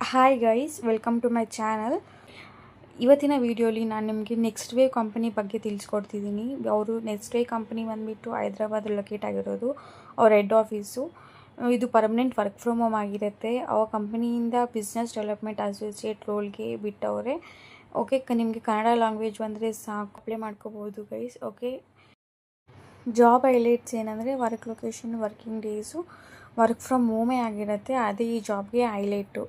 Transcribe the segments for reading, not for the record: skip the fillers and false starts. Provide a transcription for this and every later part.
Hi guys, welcome to my channel. ಇವತ್ತಿನ ವೀಡಿಯೋಲಿ ನಾನು ನಿಮಗೆ ನೆಕ್ಸ್ಟ್ ವೇವ್ ಕಂಪನಿ ಬಗ್ಗೆ ತಿಳಿಸ್ಕೊಡ್ತಿದ್ದೀನಿ. ಅವರು ನೆಕ್ಸ್ಟ್ ವೇವ್ ಕಂಪನಿ ಬಂದುಬಿಟ್ಟು ಹೈದ್ರಾಬಾದ್ ಲೊಕೇಟ್ ಆಗಿರೋದು. ಅವ್ರ ಹೆಡ್ ಆಫೀಸು ಇದು ಪರ್ಮನೆಂಟ್ ವರ್ಕ್ ಫ್ರಮ್ ಹೋಮ್ ಆಗಿರುತ್ತೆ. ಅವ್ರ ಕಂಪನಿಯಿಂದ ಬಿಸ್ನೆಸ್ ಡೆವಲಪ್ಮೆಂಟ್ ಅಸೋಸಿಯೇಟ್ ರೋಲ್ಗೆ ಬಿಟ್ಟವ್ರೆ. ಓಕೆ, ನಿಮಗೆ ಕನ್ನಡ ಲ್ಯಾಂಗ್ವೇಜ್ ಬಂದರೆ ಸಾಕು, ಅಪ್ಲೈ ಮಾಡ್ಕೋಬೋದು ಗೈಸ್. ಓಕೆ, ಜಾಬ್ ಹೈಲೈಟ್ಸ್ ಏನಂದರೆ work location, working days, work from ಹೋಮೇ ಆಗಿರುತ್ತೆ. ಅದೇ ಈ ಜಾಬ್ಗೆ ಹೈಲೈಟು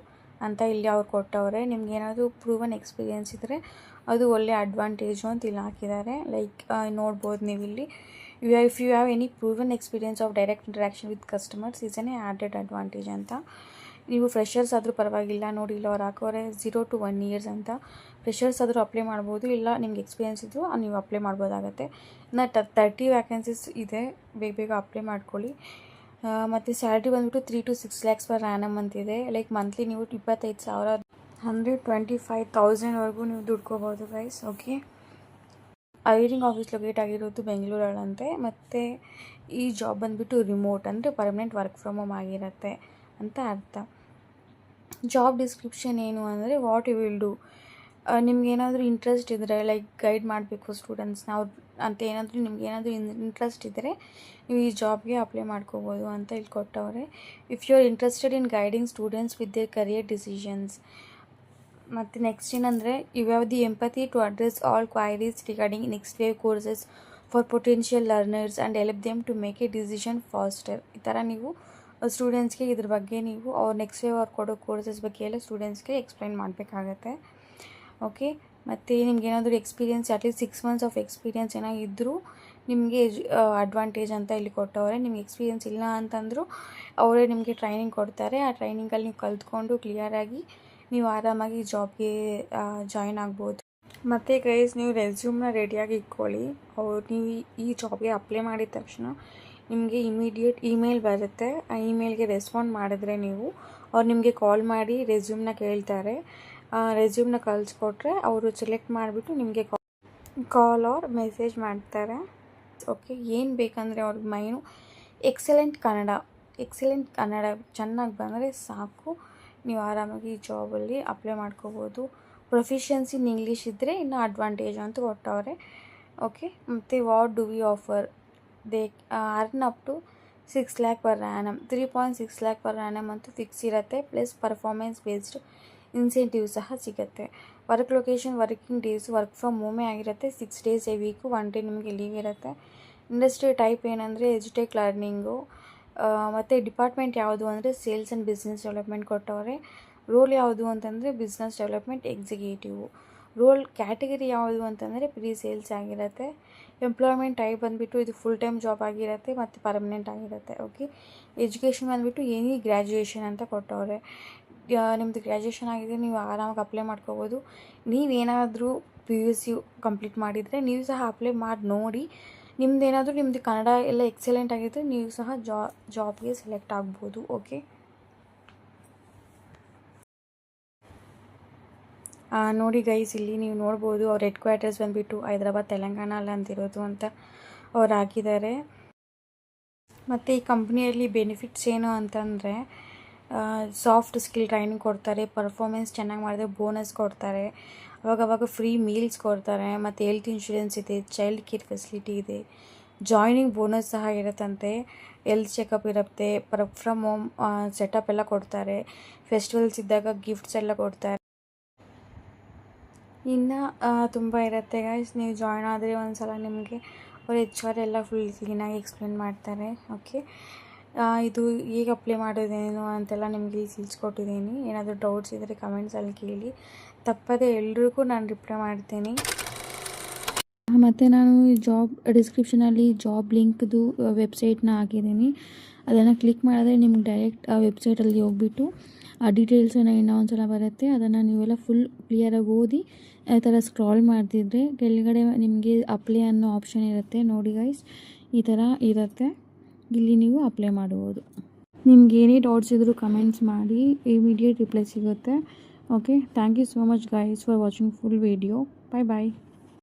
ಅಂತ ಇಲ್ಲಿ ಅವ್ರು ಕೊಟ್ಟವ್ರೆ. ನಿಮ್ಗೆ ಏನಾದರೂ ಪ್ರೂವನ್ ಎಕ್ಸ್ಪೀರಿಯೆನ್ಸ್ ಇದ್ದರೆ ಅದು ಒಳ್ಳೆ ಅಡ್ವಾಂಟೇಜು ಅಂತ ಇಲ್ಲಿ ಹಾಕಿದ್ದಾರೆ. ಲೈಕ್ ನೋಡ್ಬೋದು ನೀವು ಇಲ್ಲಿ, if you have any proven experience of direct interaction with customers is an added advantage ಅಂತ. ನೀವು ಫ್ರೆಷರ್ಸ್ ಆದರೂ ಪರವಾಗಿಲ್ಲ, ನೋಡಿ ಇಲ್ಲ ಅವ್ರು ಹಾಕೋರೆ 0 to 1 years ಅಂತ. ಫ್ರೆಷರ್ಸ್ ಆದರೂ ಅಪ್ಲೈ ಮಾಡ್ಬೋದು, ಇಲ್ಲ ನಿಮ್ಗೆ ಎಕ್ಸ್ಪೀರಿಯೆನ್ಸ್ ಇದ್ದು ನೀವು ಅಪ್ಲೈ ಮಾಡ್ಬೋದಾಗತ್ತೆ. ಇನ್ನು 30 ವ್ಯಾಕೆನ್ಸೀಸ್ ಇದೆ, ಬೇಗ ಅಪ್ಲೈ ಮಾಡ್ಕೊಳ್ಳಿ. ಮತ್ತು ಸ್ಯಾಲ್ರಿ ಬಂದುಬಿಟ್ಟು 3 to 6 lakhs per annum ಅಂತಿದೆ. ಲೈಕ್ ಮಂತ್ಲಿ ನೀವು 25,000 125,000ವರೆಗೂ ನೀವು ದುಡ್ಕೋಬೋದು guys. Okay, hiring office locate ಆಗಿರೋದು ಬೆಂಗಳೂರಲ್ಲಂತೆ. ಮತ್ತು ಈ ಜಾಬ್ ಬಂದುಬಿಟ್ಟು ರಿಮೋಟ್, ಅಂದರೆ ಪರ್ಮನೆಂಟ್ ವರ್ಕ್ ಫ್ರಮ್ ಹೋಮ್ ಆಗಿರುತ್ತೆ ಅಂತ ಅರ್ಥ. ಜಾಬ್ ಡಿಸ್ಕ್ರಿಪ್ಷನ್ ಏನು ಅಂದರೆ, ವಾಟ್ ಯು ವಿಲ್ ಡೂ. ನಿಮ್ಗೇನಾದರೂ ಇಂಟ್ರೆಸ್ಟ್ ಇದ್ದರೆ, ಲೈಕ್ ಗೈಡ್ ಮಾಡಬೇಕು ಸ್ಟೂಡೆಂಟ್ಸ್ನ ಅವ್ರು ಅಂತ ಏನಾದರೂ ನಿಮ್ಗೇನಾದರೂ ಇಂಟ್ರೆಸ್ಟ್ ಇದ್ದರೆ ನೀವು ಈ ಜಾಬ್ಗೆ ಅಪ್ಲೈ ಮಾಡ್ಕೋಬೋದು ಅಂತ ಇಲ್ಲಿ ಕೊಟ್ಟವ್ರೆ. If you are interested in guiding students with their career decisions. ಮತ್ತು ನೆಕ್ಸ್ಟ್ ಏನಂದರೆ, you have the empathy to address all queries regarding NxtWave courses for potential learners and help them to make a decision faster. ಈ ಥರ ನೀವು ಸ್ಟೂಡೆಂಟ್ಸ್ಗೆ ಇದ್ರ ಬಗ್ಗೆ ನೀವು ಅವ್ರು ನೆಕ್ಸ್ಟ್ ವೇವ್ ಅವ್ರು ಕೊಡೋ ಕೋರ್ಸಸ್ ಬಗ್ಗೆ ಎಲ್ಲ ಸ್ಟೂಡೆಂಟ್ಸ್ಗೆ ಎಕ್ಸ್ಪ್ಲೈನ್ ಮಾಡಬೇಕಾಗತ್ತೆ. ಓಕೆ, ಮತ್ತು ನಿಮ್ಗೇನಾದರೂ experience at least 6 months of experience ಏನಾಗಿದ್ದರೂ ನಿಮಗೆ ಅಡ್ವಾಂಟೇಜ್ ಅಂತ ಇಲ್ಲಿ ಕೊಟ್ಟವ್ರೆ. ನಿಮ್ಗೆ ಎಕ್ಸ್ಪೀರಿಯೆನ್ಸ್ ಇಲ್ಲ ಅಂತಂದರೂ ಅವರೇ ನಿಮಗೆ ಟ್ರೈನಿಂಗ್ ಕೊಡ್ತಾರೆ. ಆ ಟ್ರೈನಿಂಗಲ್ಲಿ ನೀವು ಕಲ್ತ್ಕೊಂಡು ಕ್ಲಿಯರಾಗಿ ನೀವು ಆರಾಮಾಗಿ ಜಾಬ್ಗೆ ಜಾಯ್ನ್ ಆಗ್ಬೋದು. ಮತ್ತು ಗೈಸ್, ನೀವು ರೆಸ್ಯೂಮ್ನ ರೆಡಿಯಾಗಿ ಇಟ್ಕೊಳ್ಳಿ. ನೀವು ಈ ಜಾಬ್ಗೆ ಅಪ್ಲೈ ಮಾಡಿದ ತಕ್ಷಣ ನಿಮಗೆ ಇಮಿಡಿಯೇಟ್ ಇಮೇಲ್ ಬರುತ್ತೆ. ಆ ಇಮೇಲ್ಗೆ ರೆಸ್ಪಾಂಡ್ ಮಾಡಿದ್ರೆ ನೀವು ಅವ್ರು ನಿಮಗೆ ಕಾಲ್ ಮಾಡಿ ರೆಸ್ಯೂಮ್ನ ಕೇಳ್ತಾರೆ. ರೆಸ್ಯೂಮ್ನ ಕಳಿಸ್ಕೊಟ್ರೆ ಅವರು ಸೆಲೆಕ್ಟ್ ಮಾಡಿಬಿಟ್ಟು ನಿಮಗೆ ಕಾಲ್ ಆರ್ ಮೆಸೇಜ್ ಮಾಡ್ತಾರೆ. ಓಕೆ, ಏನು ಬೇಕಂದರೆ ಅವ್ರಿಗೆ ಮೈನು ಎಕ್ಸಲೆಂಟ್ ಕನ್ನಡ ಚೆನ್ನಾಗಿ ಬಂದರೆ ಸಾಕು, ನೀವು ಆರಾಮಾಗಿ ಈ ಜಾಬಲ್ಲಿ ಅಪ್ಲೈ ಮಾಡ್ಕೋಬೋದು. ಪ್ರೊಫಿಷಿಯನ್ಸಿ ಇನ್ ಇಂಗ್ಲೀಷ್ ಇದ್ದರೆ ಇನ್ನೂ ಅಡ್ವಾಂಟೇಜ್ ಅಂತ ಕೊಟ್ಟವ್ರೆ. ಓಕೆ, ಮತ್ತು what do we offer, they earn up to 6 lakh per annum, 3.6 lakh per annum ಅಂತೂ ಫಿಕ್ಸ್ ಇರುತ್ತೆ. ಪ್ಲಸ್ ಪರ್ಫಾರ್ಮೆನ್ಸ್ ಬೇಸ್ಡ್ ಇನ್ಸೆಂಟಿವ್ ಸಹ ಸಿಗುತ್ತೆ. Work location, working days work from ಹೋಮೇ ಆಗಿರುತ್ತೆ. 6 days ಎ ವೀಕು, 1 day ನಿಮಗೆ ಲೀವ್ ಇರುತ್ತೆ. Industry type ಏನಂದರೆ ಎಜುಟೆಕ್ ಲರ್ನಿಂಗು. ಮತ್ತು ಡಿಪಾರ್ಟ್ಮೆಂಟ್ ಯಾವುದು ಅಂದರೆ ಸೇಲ್ಸ್ ಆ್ಯಂಡ್ ಬಿಸ್ನೆಸ್ ಡೆವಲಪ್ಮೆಂಟ್ ಕೊಟ್ಟವ್ರೆ. ರೋಲ್ ಯಾವುದು ಅಂತಂದರೆ business development executive. Role category ಯಾವುದು ಅಂತಂದರೆ ಪ್ರೀ ಸೇಲ್ಸ್ ಆಗಿರುತ್ತೆ. ಎಂಪ್ಲಾಯ್ಮೆಂಟ್ ಟೈಪ್ ಬಂದುಬಿಟ್ಟು ಇದು ಫುಲ್ ಟೈಮ್ ಜಾಬ್ ಆಗಿರುತ್ತೆ ಮತ್ತು ಪರ್ಮನೆಂಟ್ ಆಗಿರುತ್ತೆ. ಓಕೆ, ಎಜುಕೇಷನ್ ಬಂದುಬಿಟ್ಟು ಎನಿ ಗ್ರ್ಯಾಜುಯೇಷನ್ ಅಂತ ಕೊಟ್ಟವ್ರೆ. ನಿಮ್ಮದು ಗ್ರ್ಯಾಜುಯೇಷನ್ ಆಗಿದೆ, ನೀವು ಆರಾಮಾಗಿ ಅಪ್ಲೈ ಮಾಡ್ಕೋಬೋದು. ನೀವೇನಾದರೂ PUC ಕಂಪ್ಲೀಟ್ ಮಾಡಿದರೆ ನೀವು ಸಹ ಅಪ್ಲೈ ಮಾಡಿ ನೋಡಿ. ನಿಮ್ಮದು ಕನ್ನಡ ಎಲ್ಲ ಎಕ್ಸಲೆಂಟ್ ಆಗಿದ್ದರೆ ನೀವು ಸಹ ಜಾಬ್ಗೆ ಸೆಲೆಕ್ಟ್ ಆಗ್ಬೋದು. ಓಕೆ, ನೋಡಿ ಗೈಸ್, ಇಲ್ಲಿ ನೀವು ನೋಡ್ಬೋದು ಅವ್ರ ಹೆಡ್ ಕ್ವಾರ್ಟರ್ಸ್ ಬಂದುಬಿಟ್ಟು ಹೈದ್ರಾಬಾದ್ ತೆಲಂಗಾಣ ಅಲ್ಲ ಅಂತಿರೋದು ಅಂತ ಅವ್ರು ಹಾಕಿದ್ದಾರೆ. ಮತ್ತು ಈ ಕಂಪ್ನಿಯಲ್ಲಿ ಬೆನಿಫಿಟ್ಸ್ ಏನು ಅಂತಂದರೆ, ಸಾಫ್ಟ್ ಸ್ಕಿಲ್ ಟ್ರೈನಿಂಗ್ ಕೊಡ್ತಾರೆ, ಪರ್ಫಾರ್ಮೆನ್ಸ್ ಚೆನ್ನಾಗಿ ಮಾಡಿದ್ರೆ ಬೋನಸ್ ಕೊಡ್ತಾರೆ, ಅವಾಗವಾಗ ಫ್ರೀ ಮೀಲ್ಸ್ ಕೊಡ್ತಾರೆ, ಮತ್ತು ಹೆಲ್ತ್ ಇನ್ಶೂರೆನ್ಸ್ ಇದೆ, ಚೈಲ್ಡ್ ಕೇರ್ ಫೆಸಿಲಿಟಿ ಇದೆ, ಜಾಯ್ನಿಂಗ್ ಬೋನಸ್ ಸಹ ಇರುತ್ತಂತೆ, ಹೆಲ್ತ್ ಚೆಕಪ್ ಇರುತ್ತೆ, ವರ್ಕ್ ಫ್ರಮ್ ಹೋಮ್ ಸೆಟಪ್ ಎಲ್ಲ ಕೊಡ್ತಾರೆ, ಫೆಸ್ಟಿವಲ್ಸ್ ಇದ್ದಾಗ ಗಿಫ್ಟ್ಸ್ ಎಲ್ಲ ಕೊಡ್ತಾರೆ. ಇನ್ನು ತುಂಬ ಇರುತ್ತೆ ಗೈಸ್. ನೀವು ಜಾಯ್ನ್ ಆದರೆ ಒಂದು ಸಲ ನಿಮಗೆ ಅವ್ರು HR ಎಲ್ಲ ಫುಲ್ ಕ್ಲೀನಾಗಿ ಎಕ್ಸ್ಪ್ಲೇನ್ ಮಾಡ್ತಾರೆ. ಓಕೆ, ಇದು ಹೇಗೆ ಅಪ್ಲೈ ಮಾಡೋದೇನು ಅಂತೆಲ್ಲ ನಿಮಗೆ ಇಲ್ಲಿ ತಿಳಿಸ್ಕೊಟ್ಟಿದ್ದೀನಿ. ಏನಾದರೂ ಡೌಟ್ಸ್ ಇದ್ದರೆ ಕಮೆಂಟ್ಸಲ್ಲಿ ಕೇಳಿ, ತಪ್ಪದೆ ಎಲ್ರಿಗೂ ನಾನು ರಿಪ್ಲೈ ಮಾಡ್ತೀನಿ. ಮತ್ತು ನಾನು ಈ ಜಾಬ್ ಡಿಸ್ಕ್ರಿಪ್ಷನಲ್ಲಿ ಜಾಬ್ ಲಿಂಕ್ದು ವೆಬ್ಸೈಟ್ನ ಹಾಕಿದ್ದೀನಿ. ಅದನ್ನು ಕ್ಲಿಕ್ ಮಾಡಿದ್ರೆ ನಿಮ್ಗೆ ಡೈರೆಕ್ಟ್ ಆ ವೆಬ್ಸೈಟಲ್ಲಿ ಹೋಗ್ಬಿಟ್ಟು ಆ ಡೀಟೇಲ್ಸನ್ನು ಇನ್ನೊಂದು ಸಲ ಬರುತ್ತೆ. ಅದನ್ನು ನೀವೆಲ್ಲ ಫುಲ್ ಕ್ಲಿಯರಾಗಿ ಓದಿ ಈ ಥರ ಸ್ಕ್ರಾಲ್ ಮಾಡ್ತಿದ್ರೆ ಕೆಳಗಡೆ ನಿಮಗೆ ಅಪ್ಲೈ ಅನ್ನೋ ಆಪ್ಷನ್ ಇರುತ್ತೆ. ನೋಡಿ ಗೈಸ್, ಈ ಥರ ಇರುತ್ತೆ, ಇಲ್ಲಿ ನೀವು ಅಪ್ಲೈ ಮಾಡ್ಬೋದು. ನಿಮ್ಗೆ ಏನೇ ಡೌಟ್ಸ್ ಇದ್ದರೂ ಕಮೆಂಟ್ಸ್ ಮಾಡಿ, ಇಮಿಡಿಯೇಟ್ ರಿಪ್ಲೈ ಸಿಗುತ್ತೆ. Okay, thank you so much guys for watching full video. Bye bye.